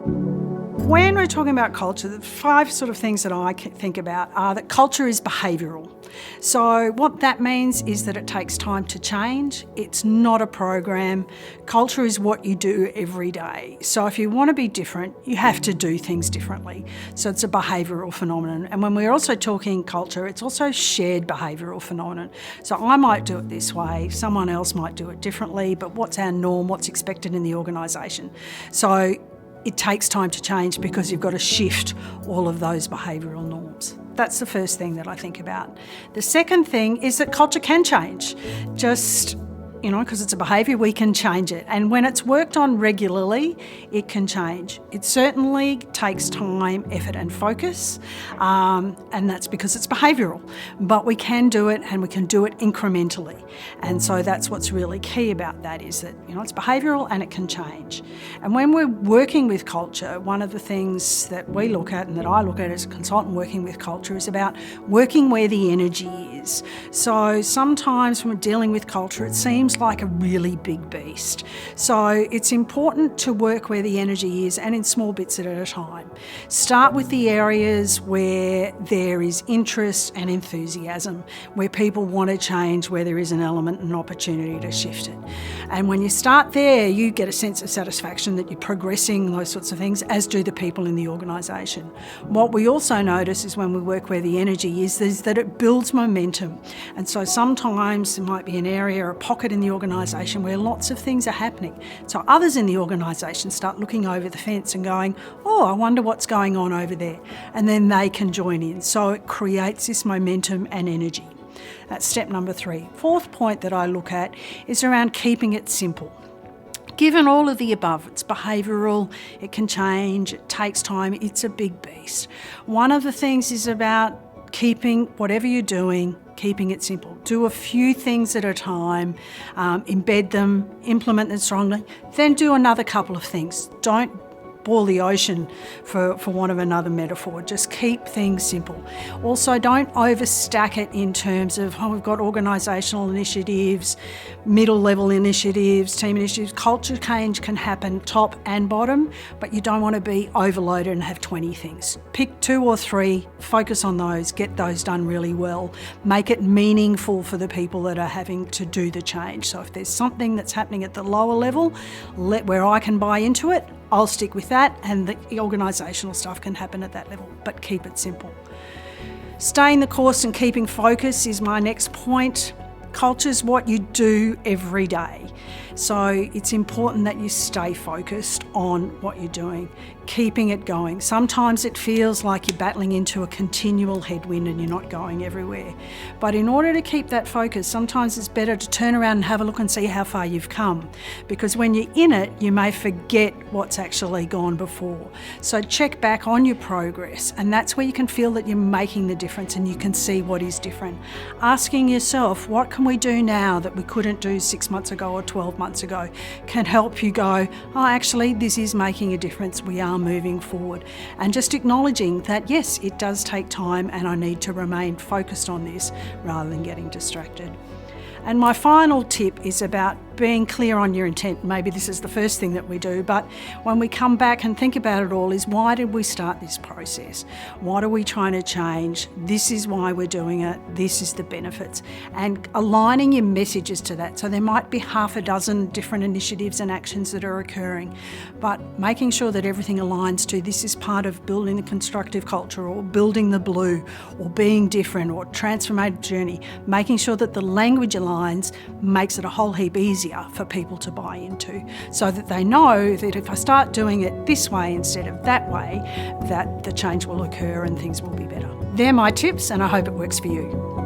When we're talking about culture, the 5 sort of things that I think about are that culture is behavioural. So what that means is that it takes time to change. It's not a program. Culture is what you do every day. So if you want to be different, you have to do things differently. So it's a behavioural phenomenon. And when we're also talking culture, it's also a shared behavioural phenomenon. So I might do it this way, someone else might do it differently, but what's our norm, what's expected in the organisation? So it takes time to change because you've got to shift all of those behavioural norms. That's the first thing that I think about. The second thing is that culture can change. Just, because it's a behaviour, we can change it. And when it's worked on regularly, it can change. It certainly takes time, effort and focus, and that's because it's behavioural. But we can do it, and we can do it incrementally. And so that's what's really key about that, is that, it's behavioural and it can change. And when we're working with culture, one of the things that we look at and that I look at as a consultant working with culture is about working where the energy is. So sometimes when we're dealing with culture, it seems like a really big beast. So it's important to work where the energy is and in small bits at a time. Start with the areas where there is interest and enthusiasm, where people want to change, where there is an element and opportunity to shift it. And when you start there, you get a sense of satisfaction that you're progressing, those sorts of things, as do the people in the organisation. What we also notice is when we work where the energy is that it builds momentum. And so sometimes there might be an area, a pocket in the organisation where lots of things are happening. So others in the organisation start looking over the fence and going, oh, I wonder what's going on over there. And then they can join in. So it creates this momentum and energy. That's step number 3. Fourth point that I look at is around keeping it simple. Given all of the above, it's behavioural, it can change, it takes time, it's a big beast. One of the things is about keeping whatever you're doing, keeping it simple. Do a few things at a time, embed them, implement them strongly, then do another couple of things. Don't boil the ocean, for want of another metaphor. Just keep things simple. Also, don't overstack it in terms of, we've got organisational initiatives, middle level initiatives, team initiatives. Culture change can happen top and bottom, but you don't want to be overloaded and have 20 things. Pick 2 or 3, focus on those, get those done really well. Make it meaningful for the people that are having to do the change. So if there's something that's happening at the lower level, where I can buy into it, I'll stick with that, and the organisational stuff can happen at that level, but keep it simple. Staying the course and keeping focus is my next point. Culture's what you do every day. So it's important that you stay focused on what you're doing, keeping it going. Sometimes it feels like you're battling into a continual headwind and you're not going everywhere. But in order to keep that focus, sometimes it's better to turn around and have a look and see how far you've come. Because when you're in it, you may forget what's actually gone before. So check back on your progress, and that's where you can feel that you're making the difference and you can see what is different. Asking yourself, what can we do now that we couldn't do 6 months ago or 12 months ago, can help you go, oh, actually, this is making a difference. We are moving forward. And just acknowledging that, yes, it does take time and I need to remain focused on this rather than getting distracted. And my final tip is about being clear on your intent. Maybe this is the first thing that we do, but when we come back and think about it all, is why did we start this process? What are we trying to change? This is why we're doing it. This is the benefits. And aligning your messages to that. So there might be 6 different initiatives and actions that are occurring, but making sure that everything aligns to this is part of building the constructive culture, or building the blue, or being different, or transformative journey. Making sure that the language aligns makes it a whole heap easier for people to buy into, so that they know that if I start doing it this way instead of that way, that the change will occur and things will be better. They're my tips, and I hope it works for you.